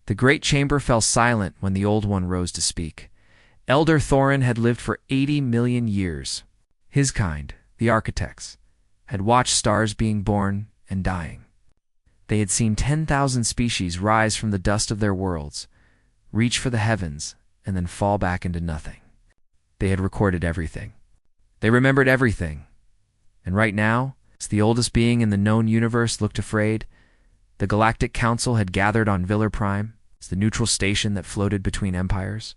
The great chamber fell silent when the Old One rose to speak. Elder Thorin had lived for 80 million years. His kind, the architects, had watched stars being born and dying. They had seen 10,000 species rise from the dust of their worlds, reach for the heavens, and then fall back into nothing. They had recorded everything. They remembered everything. And right now, as the oldest being in the known universe looked afraid, the Galactic Council had gathered on Villar Prime, the neutral station that floated between empires.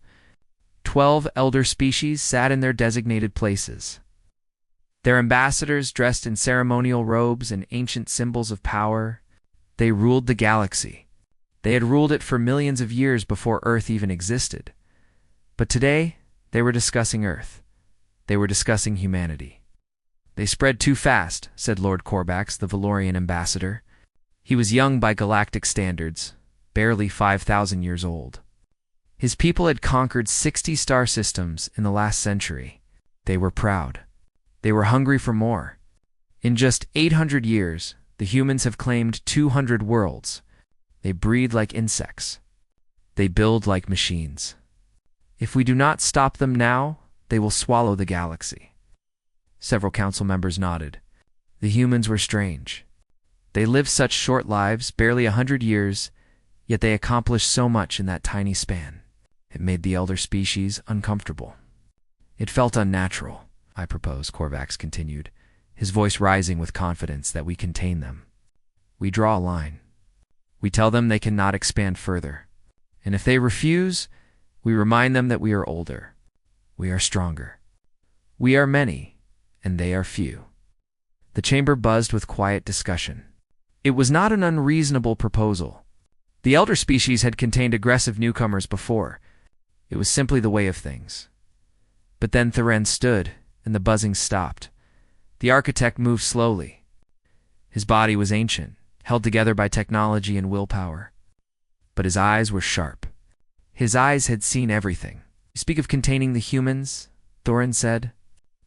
12 elder species sat in their designated places. Their ambassadors, dressed in ceremonial robes and ancient symbols of power, they ruled the galaxy. They had ruled it for millions of years before Earth even existed. But today, they were discussing Earth. They were discussing humanity. "They spread too fast," said Lord Corvax, the Valorian ambassador. He was young by galactic standards, barely 5,000 years old. His people had conquered 60 star systems in the last century. They were proud. They were hungry for more. In just 800 years, the humans have claimed 200 worlds. They breed like insects. They build like machines. If we do not stop them now, they will swallow the galaxy. Several council members nodded. The humans were strange. They lived such short lives, barely 100 years, yet they accomplished so much in that tiny span. It made the elder species uncomfortable. It felt unnatural. "I propose," Corvax continued, his voice rising with confidence, "that we contain them. We draw a line. We tell them they cannot expand further. And if they refuse, we remind them that we are older. We are stronger. We are many, and they are few." The chamber buzzed with quiet discussion. It was not an unreasonable proposal. The elder species had contained aggressive newcomers before. It was simply the way of things. But then Thorin stood, and the buzzing stopped. The architect moved slowly. His body was ancient, held together by technology and willpower. But his eyes were sharp. His eyes had seen everything. "You speak of containing the humans," Thorin said.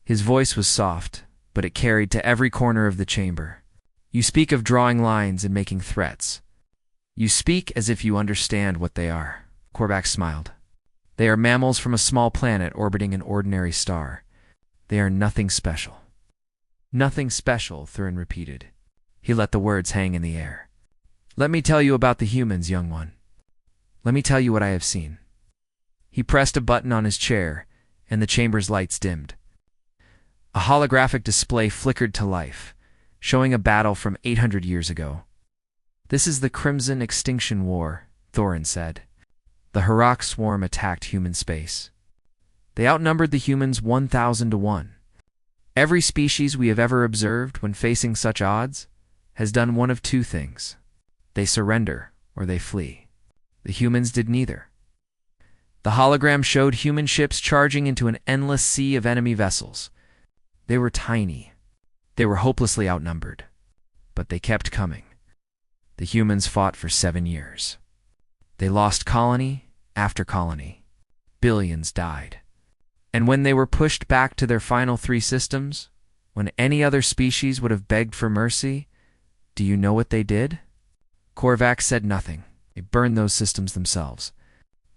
His voice was soft, but it carried to every corner of the chamber. "You speak of drawing lines and making threats. You speak as if you understand what they are." Corvax smiled. "They are mammals from a small planet orbiting an ordinary star. They are nothing special." "Nothing special," Thorin repeated. He let the words hang in the air. "Let me tell you about the humans, young one. Let me tell you what I have seen." He pressed a button on his chair, and the chamber's lights dimmed. A holographic display flickered to life, showing a battle from 800 years ago. "This is the Crimson Extinction War," Thorin said. The Harak swarm attacked human space. They outnumbered the humans 1,000 to 1. Every species we have ever observed when facing such odds has done one of two things. They surrender or they flee. The humans did neither. The hologram showed human ships charging into an endless sea of enemy vessels. They were tiny. They were hopelessly outnumbered. But they kept coming. The humans fought for 7 years. They lost colony after colony. Billions died. And when they were pushed back to their final 3 systems, when any other species would have begged for mercy, do you know what they did? Corvax said nothing. They burned those systems themselves.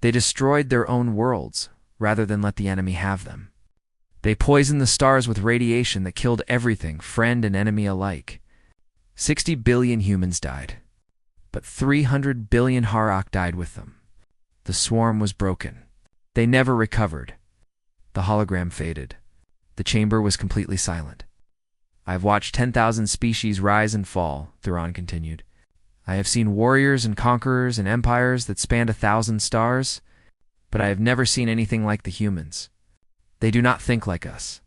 They destroyed their own worlds, rather than let the enemy have them. They poisoned the stars with radiation that killed everything, friend and enemy alike. 60 billion humans died. But 300 billion Harak died with them. The swarm was broken. They never recovered. The hologram faded. The chamber was completely silent. "I have watched 10,000 species rise and fall," Thorin continued. "I have seen warriors and conquerors and empires that spanned 1,000 stars, but I have never seen anything like the humans. They do not think like us.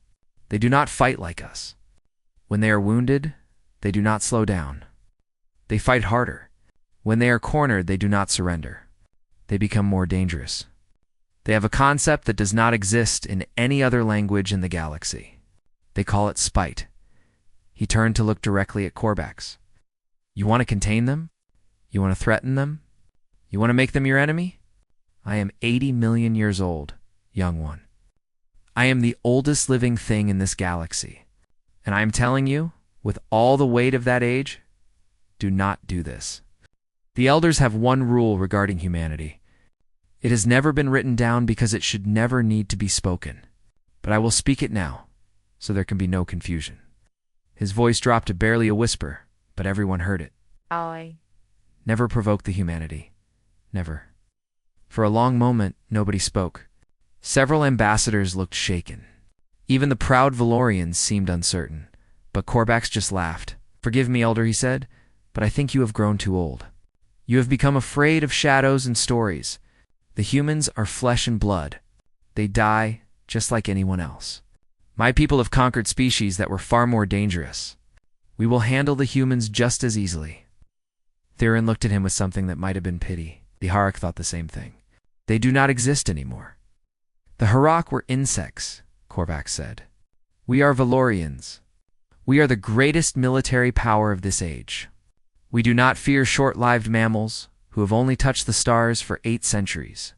They do not fight like us. When they are wounded, they do not slow down. They fight harder. When they are cornered, they do not surrender. They become more dangerous. They have a concept that does not exist in any other language in the galaxy. They call it spite." He turned to look directly at Corvax. "You want to contain them? You want to threaten them? You want to make them your enemy? I am 80 million years old, young one. I am the oldest living thing in this galaxy. And I am telling you, with all the weight of that age, do not do this." The elders have one rule regarding humanity. It has never been written down because it should never need to be spoken. But I will speak it now, so there can be no confusion. His voice dropped to barely a whisper, but everyone heard it. I. Never provoke the humanity. Never. For a long moment, nobody spoke. Several ambassadors looked shaken. Even the proud Valorians seemed uncertain. But Corvax just laughed. "Forgive me, Elder," he said, "but I think you have grown too old. You have become afraid of shadows and stories. The humans are flesh and blood. They die just like anyone else. My people have conquered species that were far more dangerous. We will handle the humans just as easily." Theron looked at him with something that might have been pity. The Harak thought the same thing. They do not exist anymore. The Harak were insects, Corvax said. We are Valorians. We are the greatest military power of this age. We do not fear short-lived mammals who have only touched the stars for 8 centuries.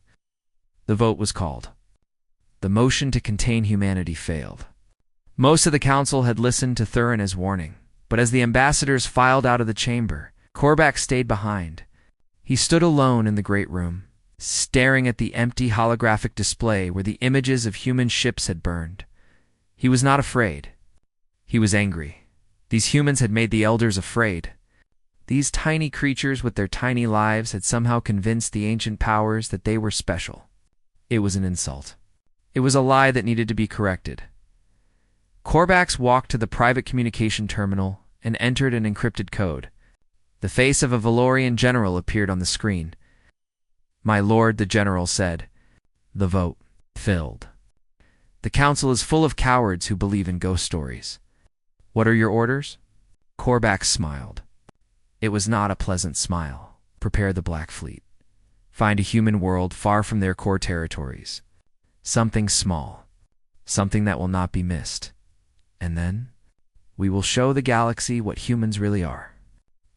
The vote was called. The motion to contain humanity failed. Most of the council had listened to Thurin's warning, but as the ambassadors filed out of the chamber, Corvax stayed behind. He stood alone in the great room, staring at the empty holographic display where the images of human ships had burned. He was not afraid. He was angry. These humans had made the elders afraid. These tiny creatures with their tiny lives had somehow convinced the ancient powers that they were special. It was an insult. It was a lie that needed to be corrected. Corvax walked to the private communication terminal and entered an encrypted code. The face of a Valorian general appeared on the screen. "My lord," the general said. The vote filled. "The council is full of cowards who believe in ghost stories. What are your orders?" Corvax smiled. It was not a pleasant smile. Prepare the Black Fleet. Find a human world far from their core territories. Something small. Something that will not be missed. And then, we will show the galaxy what humans really are.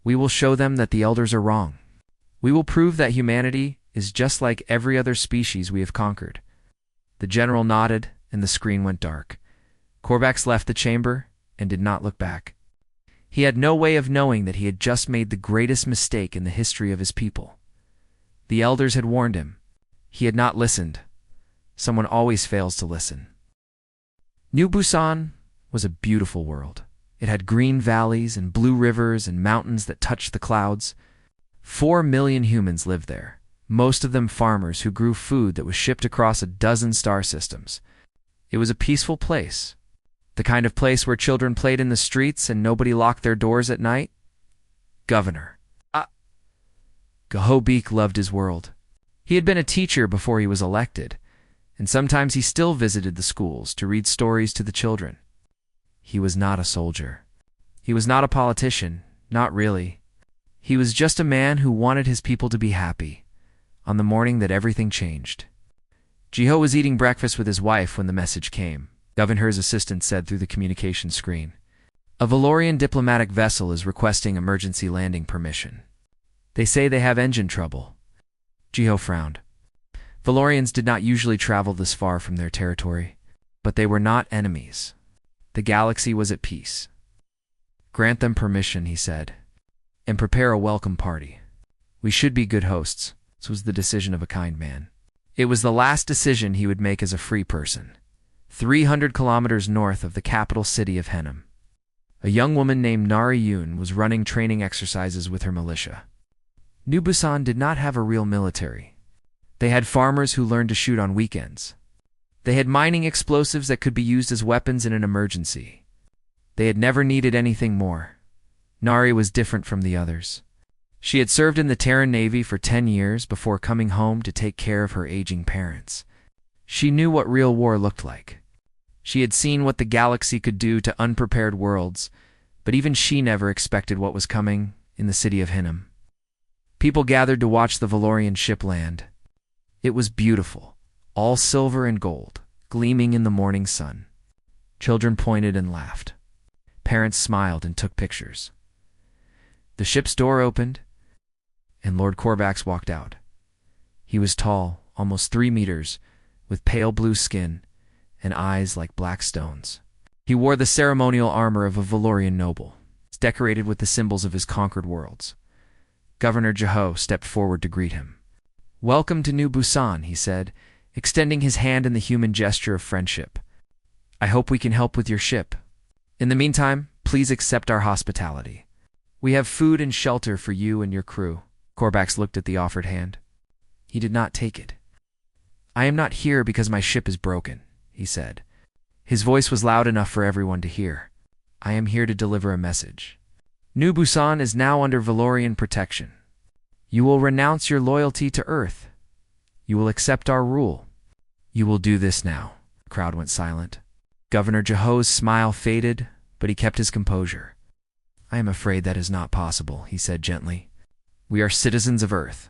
We will show them that the elders are wrong. We will prove that humanity is just like every other species we have conquered." The general nodded, and the screen went dark. Corvax left the chamber and did not look back. He had no way of knowing that he had just made the greatest mistake in the history of his people. The elders had warned him. He had not listened. Someone always fails to listen. New Busan was a beautiful world. It had green valleys and blue rivers and mountains that touched the clouds. 4 million humans lived there, most of them farmers who grew food that was shipped across a dozen star systems. It was a peaceful place. The kind of place where children played in the streets and nobody locked their doors at night. Governor Gahobik loved his world. He had been a teacher before he was elected, and sometimes he still visited the schools to read stories to the children. He was not a soldier. He was not a politician, not really. He was just a man who wanted his people to be happy, on the morning that everything changed. Jiho was eating breakfast with his wife when the message came. Governor's assistant said through the communication screen. A Valorian diplomatic vessel is requesting emergency landing permission. They say they have engine trouble. Jiho frowned. Valorians did not usually travel this far from their territory, but they were not enemies. The galaxy was at peace. Grant them permission, he said, and prepare a welcome party. We should be good hosts. This was the decision of a kind man. It was the last decision he would make as a free person. 300 kilometers north of the capital city of Henem, a young woman named Narration was running training exercises with her militia. New Busan did not have a real military. They had farmers who learned to shoot on weekends. They had mining explosives that could be used as weapons in an emergency. They had never needed anything more. Nari was different from the others. She had served in the Terran Navy for 10 years before coming home to take care of her aging parents. She knew what real war looked like. She had seen what the galaxy could do to unprepared worlds, but even she never expected what was coming in the city of Henem. People gathered to watch the Valorian ship land. It was beautiful, all silver and gold, gleaming in the morning sun. Children pointed and laughed. Parents smiled and took pictures. The ship's door opened, and Lord Corvax walked out. He was tall, almost 3 meters, with pale blue skin and eyes like black stones. He wore the ceremonial armor of a Valorian noble, decorated with the symbols of his conquered worlds. Governor Jeho stepped forward to greet him. "Welcome to New Busan," he said, extending his hand in the human gesture of friendship. "I hope we can help with your ship. In the meantime, please accept our hospitality. We have food and shelter for you and your crew." Corvax looked at the offered hand. He did not take it. "I am not here because my ship is broken," he said. His voice was loud enough for everyone to hear. "I am here to deliver a message. New Busan is now under Valorian protection. You will renounce your loyalty to Earth. You will accept our rule. You will do this now." The crowd went silent. Governor Jeho's smile faded, but he kept his composure. "I am afraid that is not possible," he said gently. "We are citizens of Earth.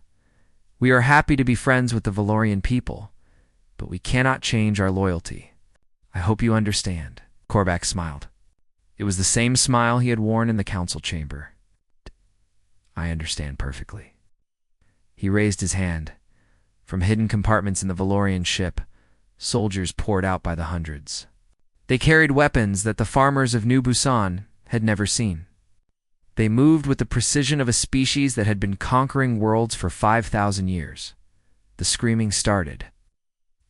We are happy to be friends with the Valorian people, but we cannot change our loyalty. I hope you understand." Corvax smiled. It was the same smile he had worn in the council chamber. "I understand perfectly." He raised his hand. From hidden compartments in the Valorian ship, soldiers poured out by the hundreds. They carried weapons that the farmers of New Busan had never seen. They moved with the precision of a species that had been conquering worlds for 5,000 years. The screaming started.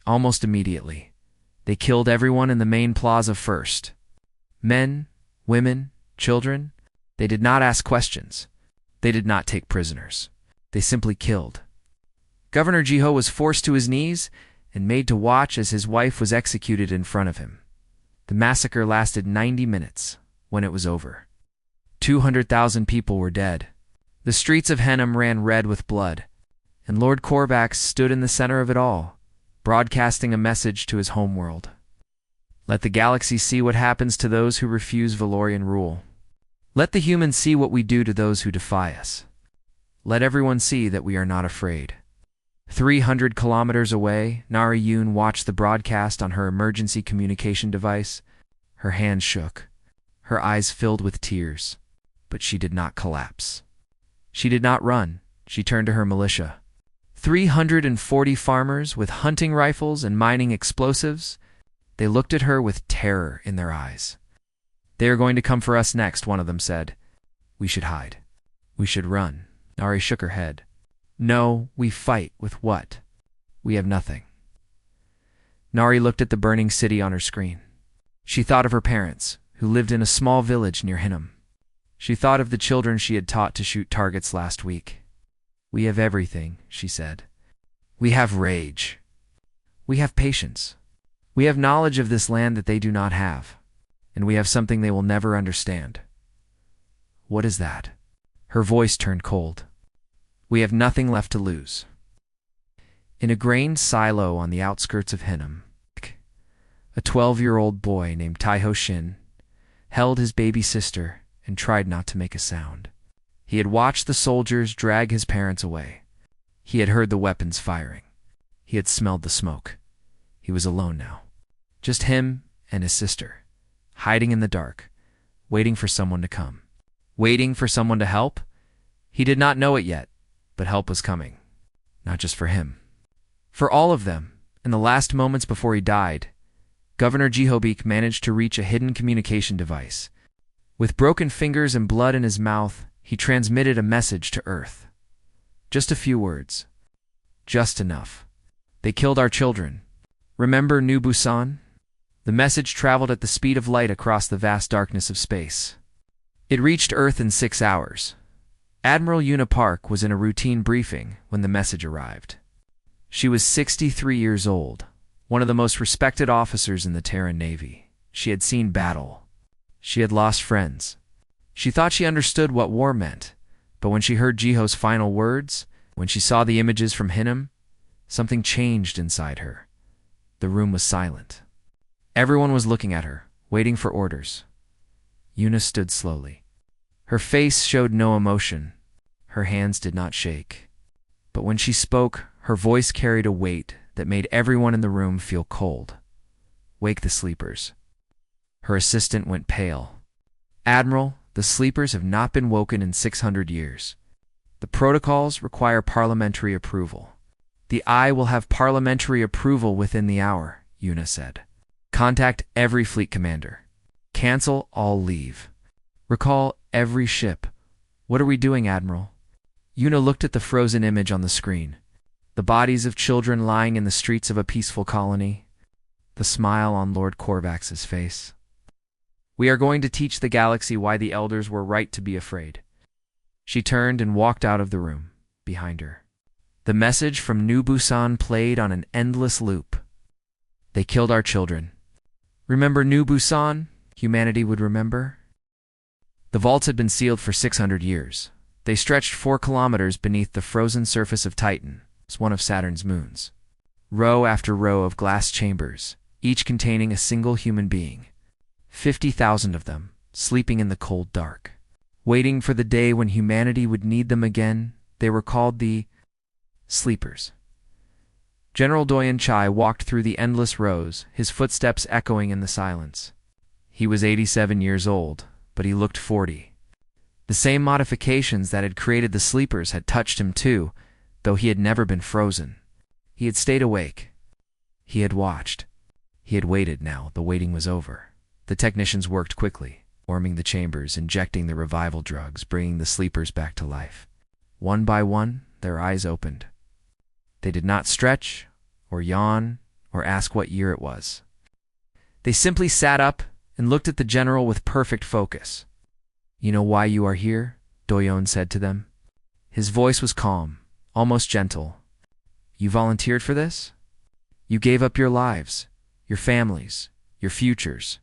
Almost immediately, they killed everyone in the main plaza first. Men, women, children. They did not ask questions. They did not take prisoners. They simply killed. Governor Jeho was forced to his knees and made to watch as his wife was executed in front of him. The massacre lasted 90 minutes. When it was over, 200,000 people were dead. The streets of Henem ran red with blood, and Lord Corvax stood in the center of it all, broadcasting a message to his homeworld. Let the galaxy see what happens to those who refuse Valorian rule. Let the humans see what we do to those who defy us. Let everyone see that we are not afraid. 300 kilometers away, Narration watched the broadcast on her emergency communication device. Her hands shook. Her eyes filled with tears. But she did not collapse. She did not run. She turned to her militia. 340 farmers with hunting rifles and mining explosives. They looked at her with terror in their eyes. "They are going to come for us next," one of them said. "We should hide. We should run." Nari shook her head. "No, we fight with what? We have nothing." Nari looked at the burning city on her screen. She thought of her parents, who lived in a small village near Henem. She thought of the children she had taught to shoot targets last week. "We have everything," she said. "We have rage. We have patience. We have knowledge of this land that they do not have. And we have something they will never understand." "What is that?" Her voice turned cold. "We have nothing left to lose." In a grain silo on the outskirts of Henem, a 12-year-old boy named Taiho Shin held his baby sister and tried not to make a sound. He had watched the soldiers drag his parents away. He had heard the weapons firing. He had smelled the smoke. He was alone now. Just him and his sister, hiding in the dark, waiting for someone to come. Waiting for someone to help? He did not know it yet, but help was coming. Not just for him. For all of them, in the last moments before he died, Governor Jehobik managed to reach a hidden communication device. With broken fingers and blood in his mouth, he transmitted a message to Earth. Just a few words. Just enough. "They killed our children. Remember New Busan?" The message traveled at the speed of light across the vast darkness of space. It reached Earth in 6 hours. Admiral Una Park was in a routine briefing when the message arrived. She was 63 years old, one of the most respected officers in the Terran Navy. She had seen battle. She had lost friends. She thought she understood what war meant, but when she heard Jiho's final words, when she saw the images from Henem, something changed inside her. The room was silent. Everyone was looking at her, waiting for orders. Una stood slowly. Her face showed no emotion. Her hands did not shake. But when she spoke, her voice carried a weight that made everyone in the room feel cold. "Wake the sleepers." Her assistant went pale. "Admiral, the sleepers have not been woken in 600 years. The protocols require parliamentary approval." "The Eye will have parliamentary approval within the hour," Una said. "Contact every fleet commander. Cancel all leave. Recall every ship." "What are we doing, Admiral?" Yuna looked at the frozen image on the screen. The bodies of children lying in the streets of a peaceful colony. The smile on Lord Corvax's face. We are going to teach the galaxy why the elders were right to be afraid. She turned and walked out of the room, behind her. The message from New Busan played on an endless loop. They killed our children. Remember New Busan? Humanity would remember. The vaults had been sealed for 600 years. They stretched 4 kilometers beneath the frozen surface of Titan, one of Saturn's moons. Row after row of glass chambers, each containing a single human being. 50,000 of them, sleeping in the cold dark. Waiting for the day when humanity would need them again, they were called the Sleepers. General Doyen Chai walked through the endless rows, his footsteps echoing in the silence. He was 87 years old, but he looked 40. The same modifications that had created the Sleepers had touched him too, though he had never been frozen. He had stayed awake. He had watched. He had waited now. The waiting was over. The technicians worked quickly, warming the chambers, injecting the revival drugs, bringing the Sleepers back to life. One by one, their eyes opened. They did not stretch, or yawn, or ask what year it was. They simply sat up and looked at the general with perfect focus. You know why you are here? Doyon said to them. His voice was calm, almost gentle. You volunteered for this? You gave up your lives, your families, your futures.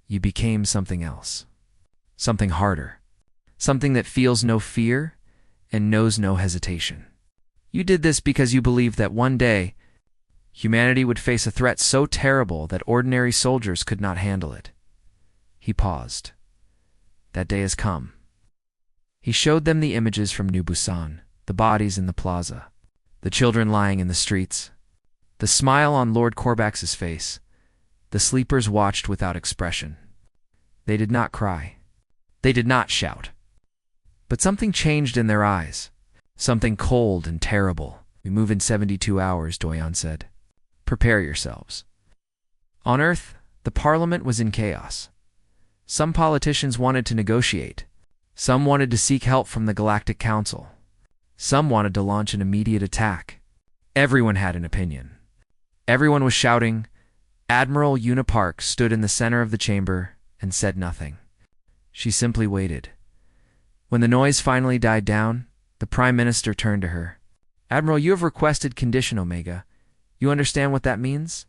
You became something else. Something harder. Something that feels no fear and knows no hesitation. You did this because you believed that one day, humanity would face a threat so terrible that ordinary soldiers could not handle it. He paused. That day has come. He showed them the images from New Busan, the bodies in the plaza, the children lying in the streets, the smile on Lord Corvax's face. The Sleepers watched without expression. They did not cry. They did not shout. But something changed in their eyes. Something cold and terrible. We move in 72 hours, Doyon said. Prepare yourselves. On Earth, the Parliament was in chaos. Some politicians wanted to negotiate. Some wanted to seek help from the Galactic Council. Some wanted to launch an immediate attack. Everyone had an opinion. Everyone was shouting. Admiral Yuna Park stood in the center of the chamber and said nothing. She simply waited. When the noise finally died down, the Prime Minister turned to her. Admiral, you have requested Condition Omega. You understand what that means?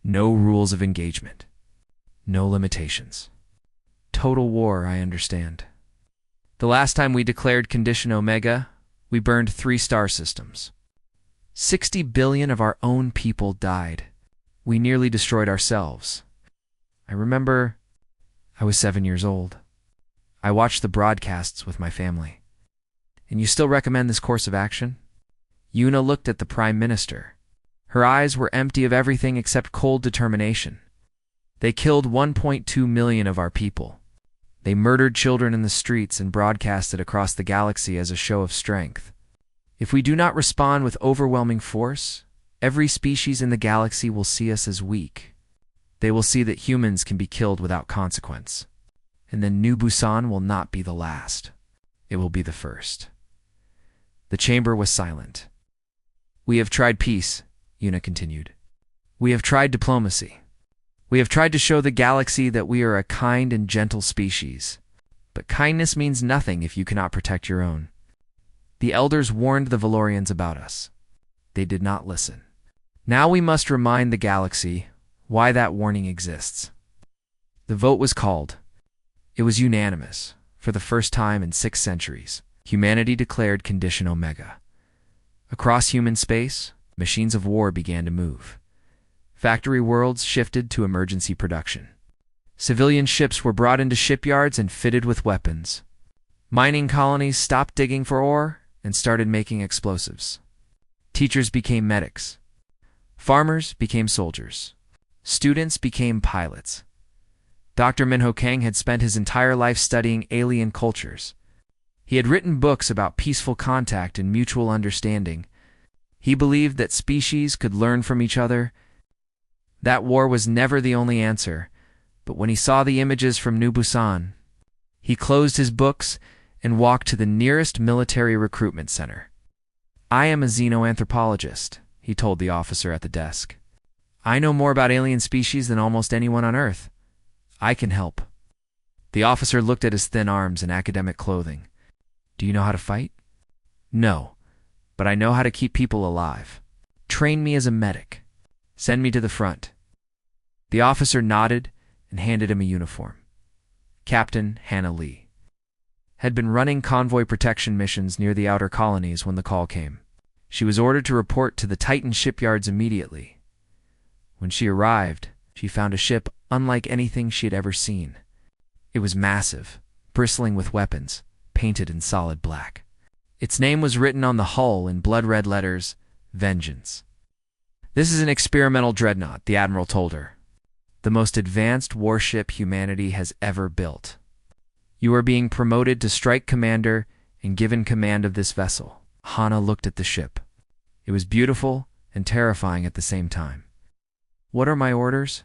No rules of engagement. No limitations. Total war, I understand. The last time we declared Condition Omega, we burned 3 star systems. 60 billion of our own people died. We nearly destroyed ourselves. I remember I was 7 years old. I watched the broadcasts with my family. And you still recommend this course of action? Yuna looked at the Prime Minister. Her eyes were empty of everything except cold determination. They killed 1.2 million of our people. They murdered children in the streets and broadcasted across the galaxy as a show of strength. If we do not respond with overwhelming force, every species in the galaxy will see us as weak. They will see that humans can be killed without consequence. And then New Busan will not be the last. It will be the first. The chamber was silent. We have tried peace, Yuna continued. We have tried diplomacy. We have tried to show the galaxy that we are a kind and gentle species. But kindness means nothing if you cannot protect your own. The elders warned the Valorians about us. They did not listen. Now we must remind the galaxy why that warning exists. The vote was called. It was unanimous. For the first time in 6 centuries, humanity declared Condition Omega. Across human space, machines of war began to move. Factory worlds shifted to emergency production. Civilian ships were brought into shipyards and fitted with weapons. Mining colonies stopped digging for ore and started making explosives. Teachers became medics. Farmers became soldiers. Students became pilots. Dr. Minho Kang had spent his entire life studying alien cultures. He had written books about peaceful contact and mutual understanding. He believed that species could learn from each other. That war was never the only answer, but when he saw the images from New Busan, he closed his books and walked to the nearest military recruitment center. "I am a xenoanthropologist," he told the officer at the desk. "I know more about alien species than almost anyone on Earth. I can help." The officer looked at his thin arms and academic clothing. "Do you know how to fight?" "No, but I know how to keep people alive. Train me as a medic. Send me to the front." The officer nodded and handed him a uniform. Captain Hannah Lee had been running convoy protection missions near the outer colonies when the call came. She was ordered to report to the Titan shipyards immediately. When she arrived, she found a ship unlike anything she had ever seen. It was massive, bristling with weapons, painted in solid black. Its name was written on the hull in blood-red letters, Vengeance. "This is an experimental dreadnought," the admiral told her. "The most advanced warship humanity has ever built. You are being promoted to strike commander and given command of this vessel." Hannah looked at the ship. It was beautiful and terrifying at the same time. "What are my orders?"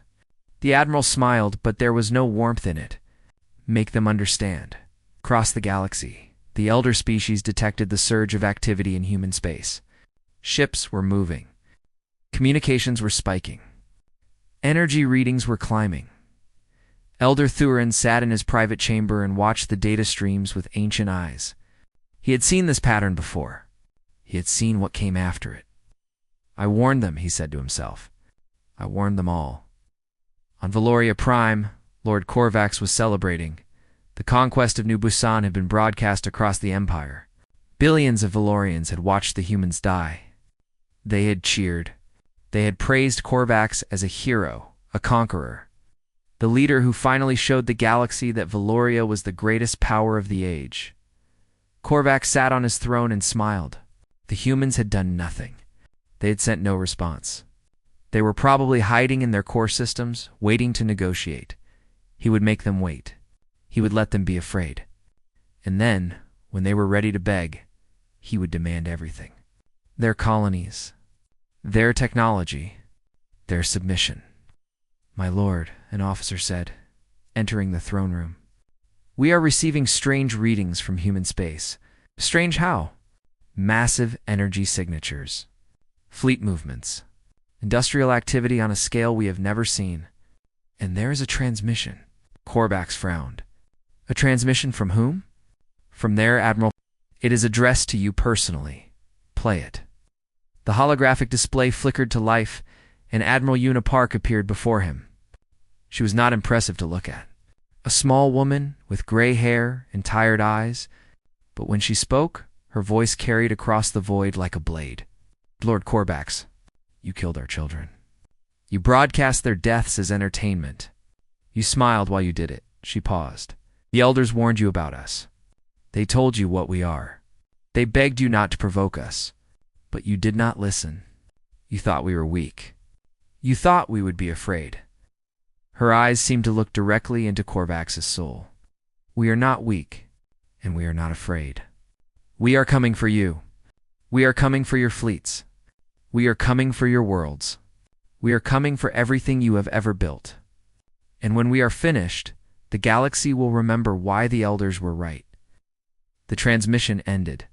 The admiral smiled, but there was no warmth in it. "Make them understand." Across the galaxy, the elder species detected the surge of activity in human space. Ships were moving. Communications were spiking. Energy readings were climbing. Elder Thurin sat in his private chamber and watched the data streams with ancient eyes. He had seen this pattern before. He had seen what came after it. "I warned them," he said to himself. "I warned them all." On Valoria Prime, Lord Corvax was celebrating. The conquest of New Busan had been broadcast across the Empire. Billions of Valorians had watched the humans die. They had cheered. They had praised Corvax as a hero, a conqueror, the leader who finally showed the galaxy that Valoria was the greatest power of the age. Corvax sat on his throne and smiled. The humans had done nothing. They had sent no response. They were probably hiding in their core systems, waiting to negotiate. He would make them wait. He would let them be afraid. And then, when they were ready to beg, he would demand everything. Their colonies, their technology, their submission. "My lord," an officer said, entering the throne room. "We are receiving strange readings from human space." "Strange how?" "Massive energy signatures, fleet movements, industrial activity on a scale we have never seen. And there is a transmission." Corvax frowned. "A transmission from whom?" "From their admiral. It is addressed to you personally. Play it." The holographic display flickered to life, and Admiral Una Park appeared before him. She was not impressive to look at. A small woman with gray hair and tired eyes, but when she spoke, her voice carried across the void like a blade. "Lord Corvax, you killed our children. You broadcast their deaths as entertainment. You smiled while you did it." She paused. "The elders warned you about us. They told you what we are. They begged you not to provoke us. But you did not listen. You thought we were weak. You thought we would be afraid." Her eyes seemed to look directly into Corvax's soul. "We are not weak, and we are not afraid. We are coming for you. We are coming for your fleets. We are coming for your worlds. We are coming for everything you have ever built. And when we are finished, the galaxy will remember why the elders were right." The transmission ended.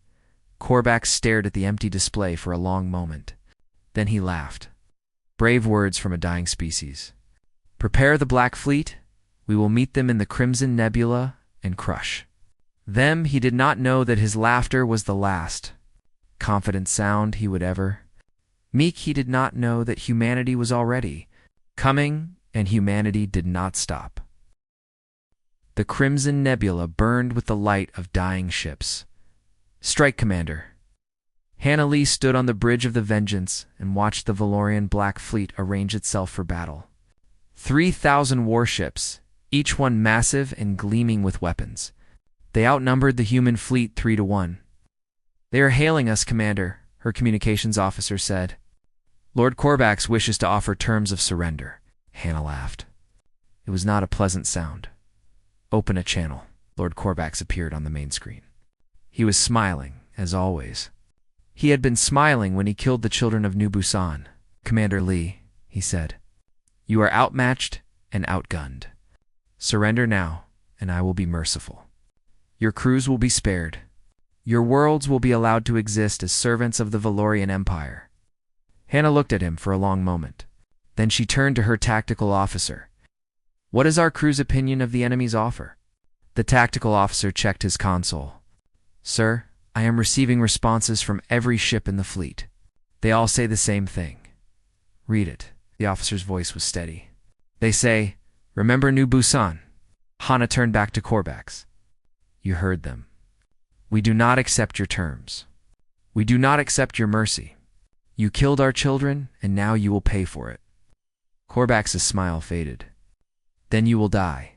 Corvax stared at the empty display for a long moment. Then he laughed. Brave words from a dying species. "Prepare the Black Fleet. We will meet them in the Crimson Nebula and crush them." He did not know that his laughter was the last confident sound he would ever. Meek, he did not know that humanity was already coming, and humanity did not stop. The Crimson Nebula burned with the light of dying ships. "Strike, Commander." Hannah Lee stood on the bridge of the Vengeance and watched the Valorian Black Fleet arrange itself for battle. 3,000 warships, each one massive and gleaming with weapons. They outnumbered the human fleet 3-1. "They are hailing us, Commander," her communications officer said. "Lord Corvax wishes to offer terms of surrender." Hannah laughed. It was not a pleasant sound. "Open a channel." Lord Corvax appeared on the main screen. He was smiling, as always. He had been smiling when he killed the children of New Busan. "Commander Lee," he said, "you are outmatched and outgunned. Surrender now, and I will be merciful." Your crews will be spared. Your worlds will be allowed to exist as servants of the Valorian Empire." Hannah looked at him for a long moment. Then she turned to her tactical officer. "What is our crew's opinion of the enemy's offer?" The tactical officer checked his console. "Sir, I am receiving responses from every ship in the fleet. They all say the same thing." "Read it." The officer's voice was steady. "They say, 'Remember New Busan?'" Hannah turned back to Korvax. "You heard them. We do not accept your terms. We do not accept your mercy. You killed our children, and now you will pay for it." Korvax's smile faded. "Then you will die.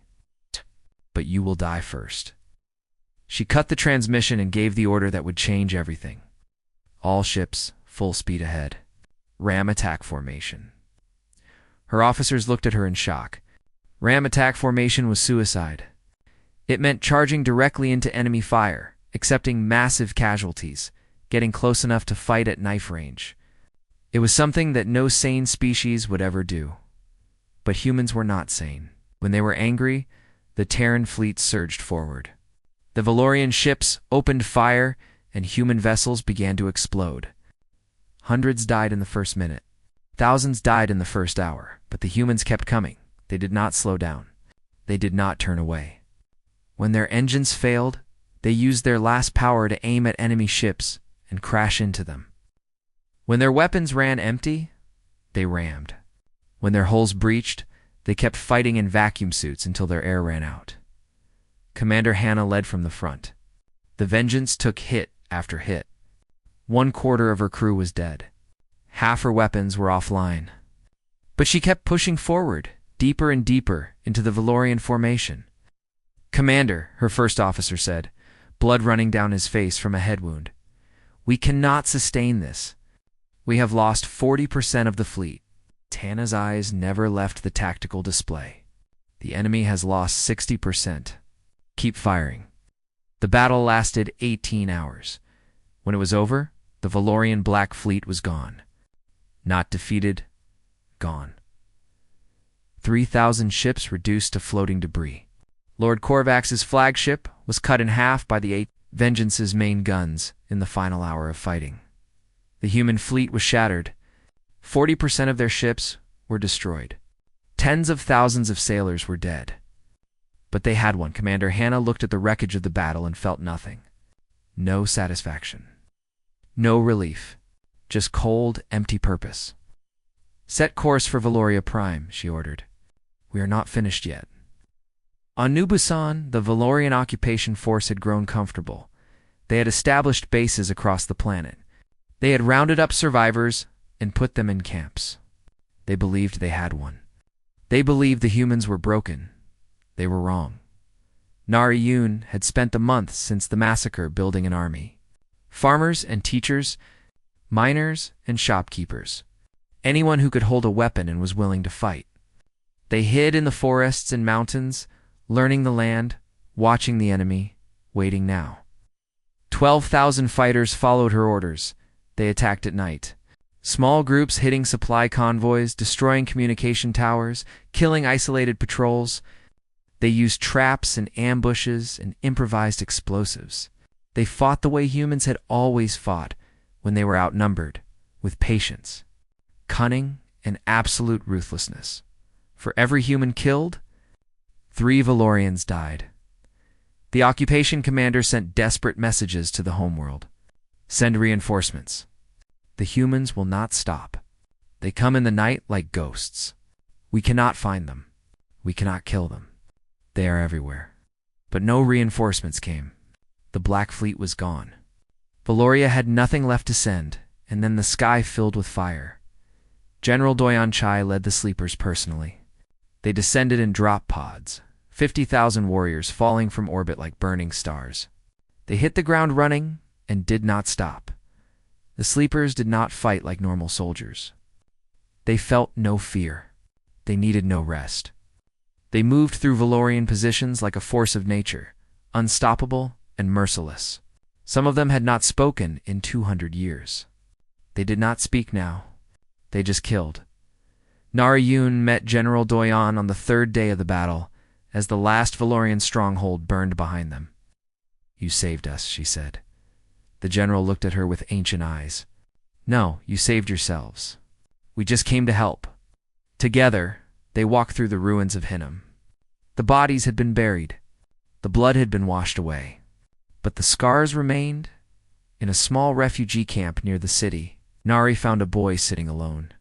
But you will die first." She cut the transmission and gave the order that would change everything. All ships, full speed ahead. Ram attack formation. Her officers looked at her in shock. Ram attack formation was suicide. It meant charging directly into enemy fire, accepting massive casualties, getting close enough to fight at knife range. It was something that no sane species would ever do. But humans were not sane. When they were angry, the Terran fleet surged forward. The Valorian ships opened fire, and human vessels began to explode. Hundreds died in the first minute. Thousands died in the first hour, but the humans kept coming. They did not slow down. They did not turn away. When their engines failed, they used their last power to aim at enemy ships and crash into them. When their weapons ran empty, they rammed. When their hulls breached, they kept fighting in vacuum suits until their air ran out. Commander Hannah led from the front. The Vengeance took hit after hit. 1/4 of her crew was dead. Half her weapons were offline. But she kept pushing forward, deeper and deeper, into the Valorian formation. "Commander," her first officer said, blood running down his face from a head wound, "we cannot sustain this. We have lost 40% of the fleet." Hannah's eyes never left the tactical display. "The enemy has lost 60%. Keep firing." The battle lasted 18 hours. When it was over, the Valorian Black Fleet was gone. Not defeated, gone. 3,000 ships reduced to floating debris. Lord Korvax's flagship was cut in half by the 8 Vengeance's main guns in the final hour of fighting. The human fleet was shattered. 40% of their ships were destroyed. Tens of thousands of sailors were dead. But they had one. Commander Hannah looked at the wreckage of the battle and felt nothing. No satisfaction. No relief. Just cold, empty purpose. "Set course for Valoria Prime," she ordered. "We are not finished yet." On New Busan, the Valorian occupation force had grown comfortable. They had established bases across the planet. They had rounded up survivors and put them in camps. They believed they had one. They believed the humans were broken. They were wrong. Narration had spent the months since the massacre building an army. Farmers and teachers, miners and shopkeepers. Anyone who could hold a weapon and was willing to fight. They hid in the forests and mountains, learning the land, watching the enemy, waiting now. 12,000 fighters followed her orders. They attacked at night. Small groups hitting supply convoys, destroying communication towers, killing isolated patrols. They used traps and ambushes and improvised explosives. They fought the way humans had always fought when they were outnumbered, with patience, cunning, and absolute ruthlessness. For every human killed, 3 Valorians died. The occupation commander sent desperate messages to the homeworld. "Send reinforcements. The humans will not stop. They come in the night like ghosts. We cannot find them. We cannot kill them. They are everywhere." But no reinforcements came. The Black Fleet was gone. Valoria had nothing left to send, and then the sky filled with fire. General Doyan Chai led the sleepers personally. They descended in drop pods, 50,000 warriors falling from orbit like burning stars. They hit the ground running and did not stop. The sleepers did not fight like normal soldiers. They felt no fear. They needed no rest. They moved through Valorian positions like a force of nature, unstoppable and merciless. Some of them had not spoken in 200 years. They did not speak now. They just killed. Narration met General Doyan on the 3rd day of the battle, as the last Valorian stronghold burned behind them. You saved us, she said. The general looked at her with ancient eyes. No, you saved yourselves. We just came to help. Together, they walked through the ruins of Hinnom. The bodies had been buried. The blood had been washed away. But the scars remained. In a small refugee camp near the city, Nari found a boy sitting alone.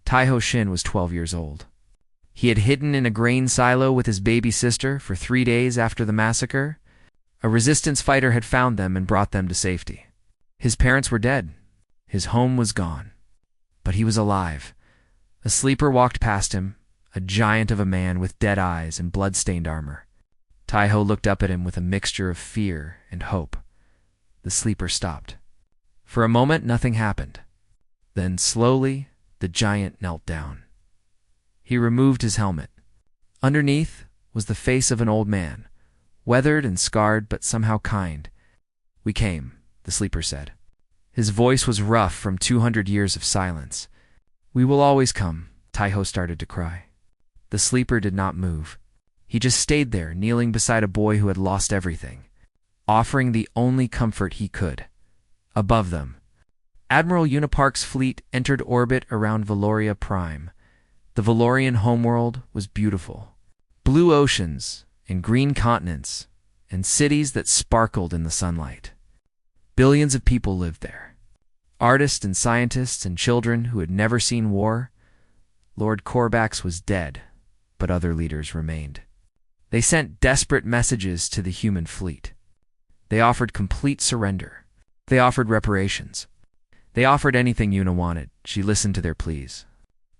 Taiho Shin was 12 years old. He had hidden in a grain silo with his baby sister for 3 days after the massacre. A resistance fighter had found them and brought them to safety. His parents were dead. His home was gone. But he was alive. A sleeper walked past him, a giant of a man with dead eyes and blood-stained armor. Taiho looked up at him with a mixture of fear and hope. The sleeper stopped. For a moment, nothing happened. Then, slowly, the giant knelt down. He removed his helmet. Underneath was the face of an old man, weathered and scarred, but somehow kind. We came, the sleeper said. His voice was rough from 200 years of silence. We will always come, Taiho started to cry. The sleeper did not move. He just stayed there, kneeling beside a boy who had lost everything, offering the only comfort he could. Above them, Admiral Unipark's fleet entered orbit around Valoria Prime. The Valorian homeworld was beautiful. Blue oceans and green continents and cities that sparkled in the sunlight. Billions of people lived there. Artists and scientists and children who had never seen war. Lord Corvax was dead, but other leaders remained. They sent desperate messages to the human fleet. They offered complete surrender. They offered reparations. They offered anything Yuna wanted. She listened to their pleas.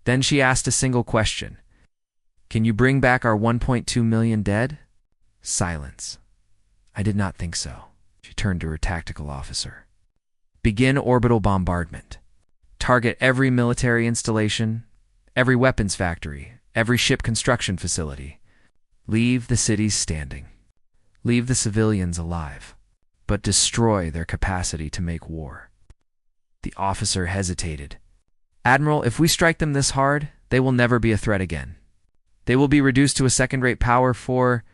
Then she asked a single question. Can you bring back our 1.2 million dead? Silence. I did not think so. She turned to her tactical officer. Begin orbital bombardment. Target every military installation, every weapons factory, every ship construction facility. Leave the cities standing. Leave the civilians alive, but destroy their capacity to make war. The officer hesitated. Admiral, if we strike them this hard, they will never be a threat again. They will be reduced to a second-rate power for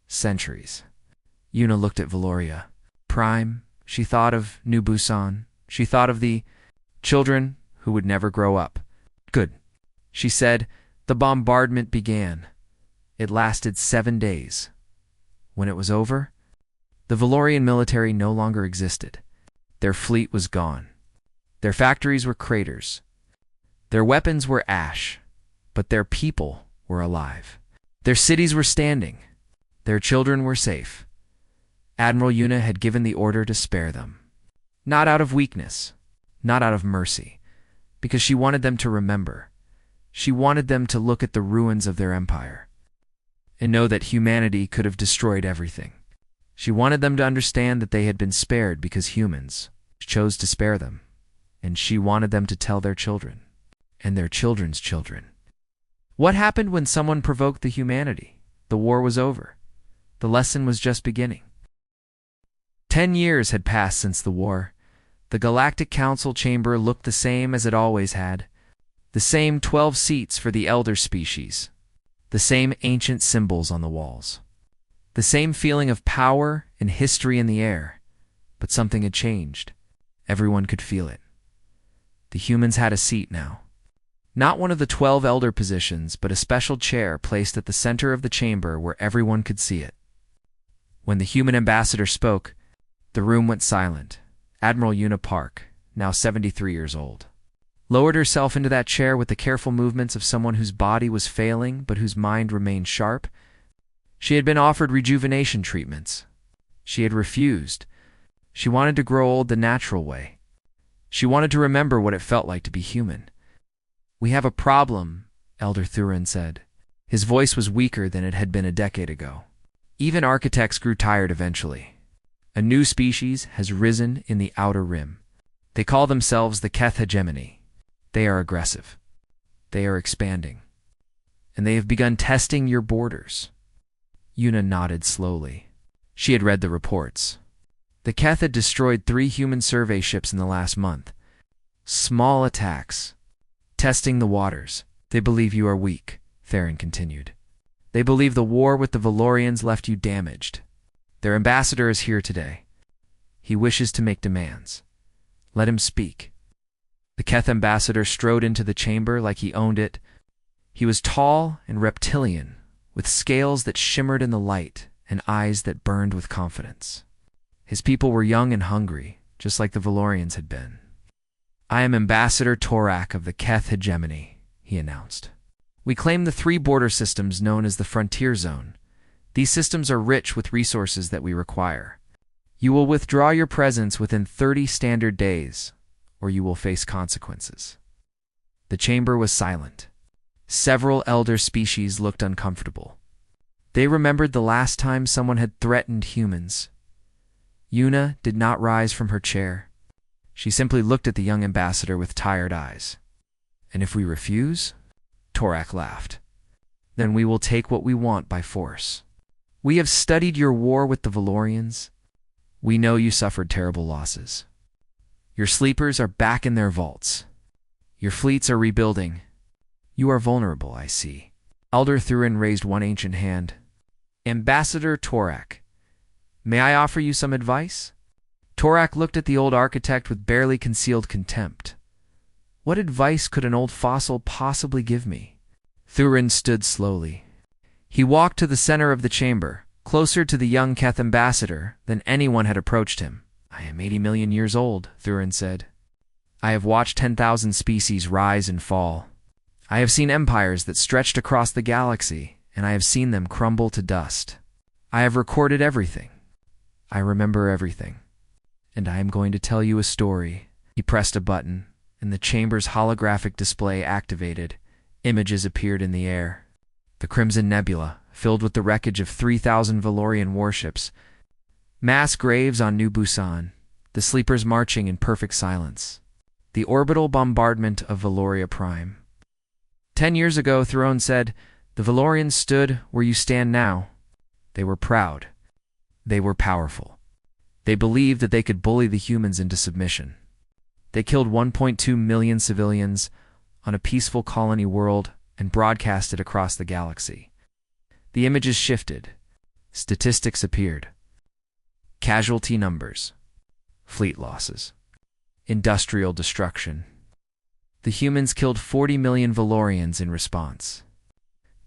centuries. Yuna looked at Valoria. Prime, she thought of New Busan. She thought of the children who would never grow up. Good. She said, the bombardment began. It lasted 7 days. When it was over, the Valorian military no longer existed. Their fleet was gone. Their factories were craters. Their weapons were ash, but their people were alive. Their cities were standing. Their children were safe. Admiral Yuna had given the order to spare them. Not out of weakness, not out of mercy, because she wanted them to remember. She wanted them to look at the ruins of their empire and know that humanity could have destroyed everything. She wanted them to understand that they had been spared because humans chose to spare them, and she wanted them to tell their children and their children's children. What happened when someone provoked the humanity? The war was over. The lesson was just beginning. 10 years had passed since the war. The Galactic Council chamber looked the same as it always had. The same 12 seats for the elder species. The same ancient symbols on the walls. The same feeling of power and history in the air. But something had changed. Everyone could feel it. The humans had a seat now. Not one of the 12 elder positions, but a special chair placed at the center of the chamber where everyone could see it. When the human ambassador spoke, the room went silent. Admiral Yuna Park, now 73 years old, lowered herself into that chair with the careful movements of someone whose body was failing but whose mind remained sharp. She had been offered rejuvenation treatments. She had refused. She wanted to grow old the natural way. She wanted to remember what it felt like to be human. We have a problem, Elder Thurin said. His voice was weaker than it had been a decade ago. Even architects grew tired eventually. A new species has risen in the outer rim. They call themselves the Keth hegemony. They are aggressive. They are expanding. And they have begun testing your borders. Yuna nodded slowly. She had read the reports. The Keth had destroyed 3 human survey ships in the last month. Small attacks. Testing the waters. They believe you are weak, Theron continued. They believe the war with the Valorians left you damaged. Their ambassador is here today. He wishes to make demands. Let him speak." The Keth ambassador strode into the chamber like he owned it. He was tall and reptilian, with scales that shimmered in the light and eyes that burned with confidence. His people were young and hungry, just like the Valorians had been. "I am Ambassador Torak of the Keth hegemony," he announced. "We claim the 3 border systems known as the Frontier Zone. These systems are rich with resources that we require. You will withdraw your presence within 30 standard days, or you will face consequences." The chamber was silent. Several elder species looked uncomfortable. They remembered the last time someone had threatened humans. Yuna did not rise from her chair. She simply looked at the young ambassador with tired eyes. "And if we refuse?" Torak laughed. "Then we will take what we want by force. We have studied your war with the Valorians. We know you suffered terrible losses. Your sleepers are back in their vaults. Your fleets are rebuilding. You are vulnerable, I see." Elder Thurin raised one ancient hand. "Ambassador Torak, may I offer you some advice?" Torak looked at the old architect with barely concealed contempt. What advice could an old fossil possibly give me? Thurin stood slowly. He walked to the center of the chamber, closer to the young Keth ambassador than anyone had approached him. "I am 80 million years old," Thurin said. "I have watched 10,000 species rise and fall. I have seen empires that stretched across the galaxy, and I have seen them crumble to dust. I have recorded everything. I remember everything. And I am going to tell you a story." He pressed a button, and the chamber's holographic display activated. Images appeared in the air. The Crimson Nebula, filled with the wreckage of 3,000 Valorian warships. Mass graves on New Busan, the sleepers marching in perfect silence. The orbital bombardment of Valoria Prime. 10 years ago, Throne said, the Valorians stood where you stand now. They were proud. They were powerful. They believed that they could bully the humans into submission. They killed 1.2 million civilians on a peaceful colony world and broadcast it across the galaxy. The images shifted. Statistics appeared. Casualty numbers. Fleet losses. Industrial destruction. The humans killed 40 million Valorians in response.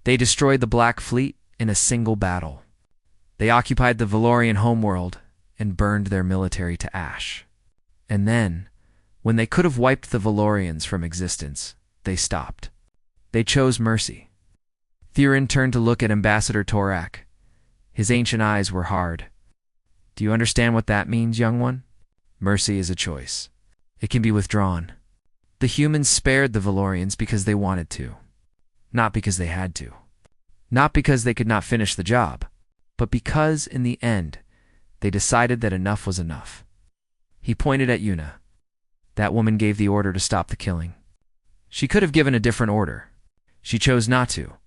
They destroyed the Black Fleet in a single battle. They occupied the Valorian homeworld and burned their military to ash. And then, when they could have wiped the Valorians from existence, they stopped. They chose mercy. Thurin turned to look at Ambassador Torak. His ancient eyes were hard. "Do you understand what that means, young one? Mercy is a choice. It can be withdrawn. The humans spared the Valorians because they wanted to. Not because they had to. Not because they could not finish the job, but because, in the end, they decided that enough was enough." He pointed at Yuna. That woman gave the order to stop the killing. She could have given a different order. She chose not to.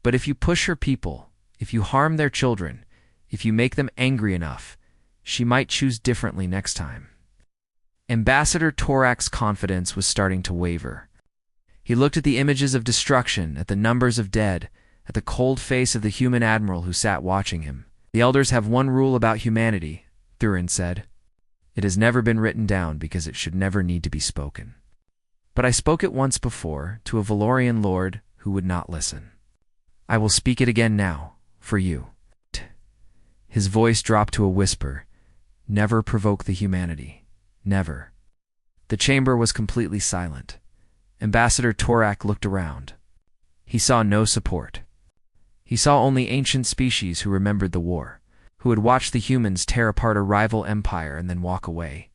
But if you push her people, if you harm their children, if you make them angry enough, she might choose differently next time. Ambassador Torak's confidence was starting to waver. He looked at the images of destruction, at the numbers of dead, at the cold face of the human admiral who sat watching him. "The elders have one rule about humanity," Thurin said. "It has never been written down because it should never need to be spoken. But I spoke it once before to a Valorian lord who would not listen. I will speak it again now, for you." His voice dropped to a whisper. "Never provoke the humanity. Never." The chamber was completely silent. Ambassador Torak looked around. He saw no support. He saw only ancient species who remembered the war, who had watched the humans tear apart a rival empire and then walk away.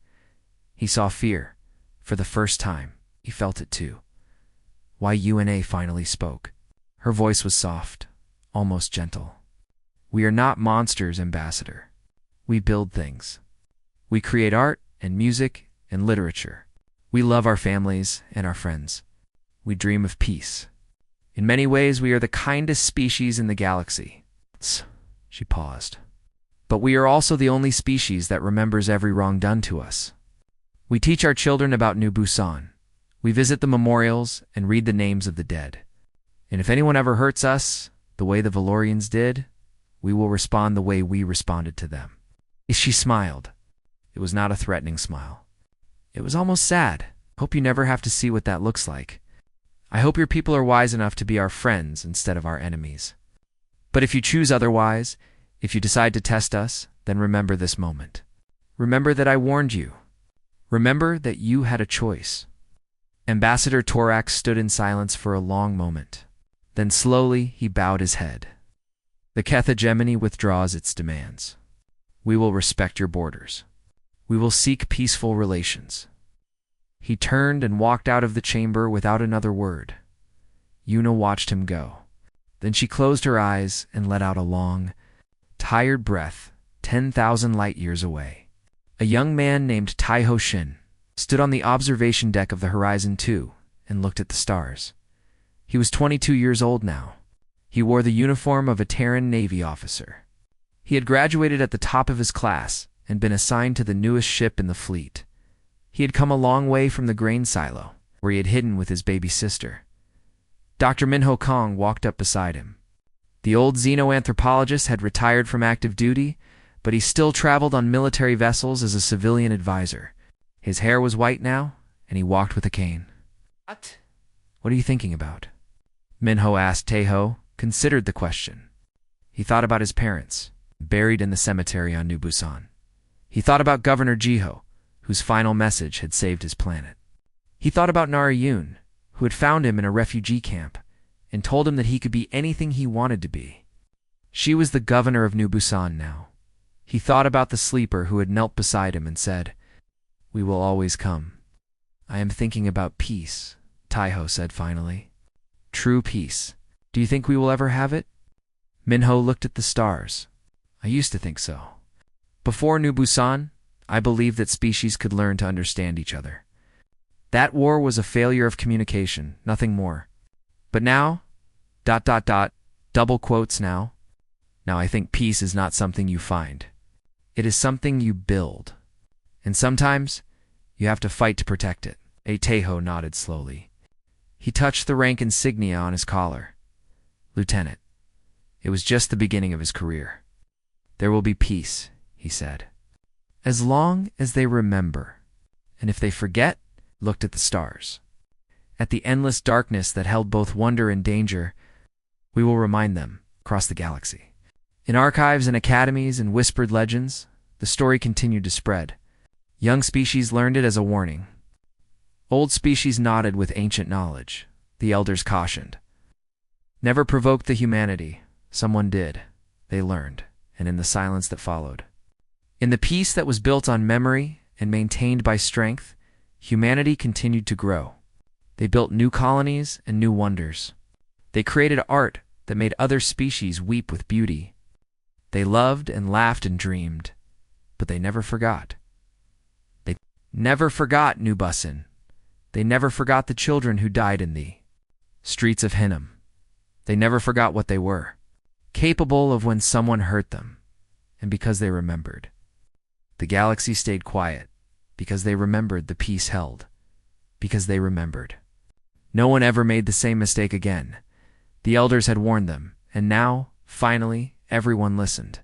He saw fear. For the first time, he felt it too. Yuna finally spoke. Her voice was soft, almost gentle. "We are not monsters, Ambassador. We build things. We create art and music and literature. We love our families and our friends. We dream of peace. In many ways, we are the kindest species in the galaxy." She paused. "But we are also the only species that remembers every wrong done to us. We teach our children about New Busan. We visit the memorials and read the names of the dead. And if anyone ever hurts us, the way the Valorians did, we will respond the way we responded to them." She smiled. It was not a threatening smile. It was almost sad. Hope you never have to see what that looks like. I hope your people are wise enough to be our friends instead of our enemies. But if you choose otherwise, if you decide to test us, then remember this moment. Remember that I warned you. Remember that you had a choice. Ambassador Torax stood in silence for a long moment. Then slowly he bowed his head. The Keth hegemony withdraws its demands. We will respect your borders. We will seek peaceful relations. He turned and walked out of the chamber without another word. Yuna watched him go. Then she closed her eyes and let out a long, tired breath 10,000 light-years away. A young man named Taiho Shin stood on the observation deck of the Horizon 2 and looked at the stars. He was 22 years old now. He wore the uniform of a Terran Navy officer. He had graduated at the top of his class and been assigned to the newest ship in the fleet. He had come a long way from the grain silo, where he had hidden with his baby sister. Dr. Minho Kong walked up beside him. The old xenoanthropologist had retired from active duty, but he still traveled on military vessels as a civilian advisor. His hair was white now, and he walked with a cane. What are you thinking about? Minho asked. Taiho considered the question. He thought about his parents, buried in the cemetery on New Busan. He thought about Governor Jiho, whose final message had saved his planet. He thought about Narration, who had found him in a refugee camp and told him that he could be anything he wanted to be. She was the governor of New Busan now. He thought about the sleeper who had knelt beside him and said, "We will always come." "I am thinking about peace," Taiho said finally. "True peace. Do you think we will ever have it?" Minho looked at the stars. "I used to think so. Before New Busan, I believed that species could learn to understand each other. That war was a failure of communication, nothing more. But now, ... double quotes now I think peace is not something you find. It is something you build. And sometimes, you have to fight to protect it." Taiho nodded slowly. He touched the rank insignia on his collar. "Lieutenant." It was just the beginning of his career. "There will be peace," he said. "As long as they remember. And if they forget," looked at the stars. "At the endless darkness that held both wonder and danger, we will remind them across the galaxy." In archives and academies and whispered legends, the story continued to spread. Young species learned it as a warning. Old species nodded with ancient knowledge. The elders cautioned. Never provoke the humanity. Someone did. They learned, and in the silence that followed. In the peace that was built on memory and maintained by strength, humanity continued to grow. They built new colonies and new wonders. They created art that made other species weep with beauty. They loved and laughed and dreamed, but they never forgot. They never forgot New Busan. They never forgot the children who died in the streets of Hinnom. They never forgot what they were, capable of when someone hurt them, and because they remembered. The galaxy stayed quiet, because they remembered the peace held, because they remembered. No one ever made the same mistake again. The elders had warned them, and now, finally, everyone listened.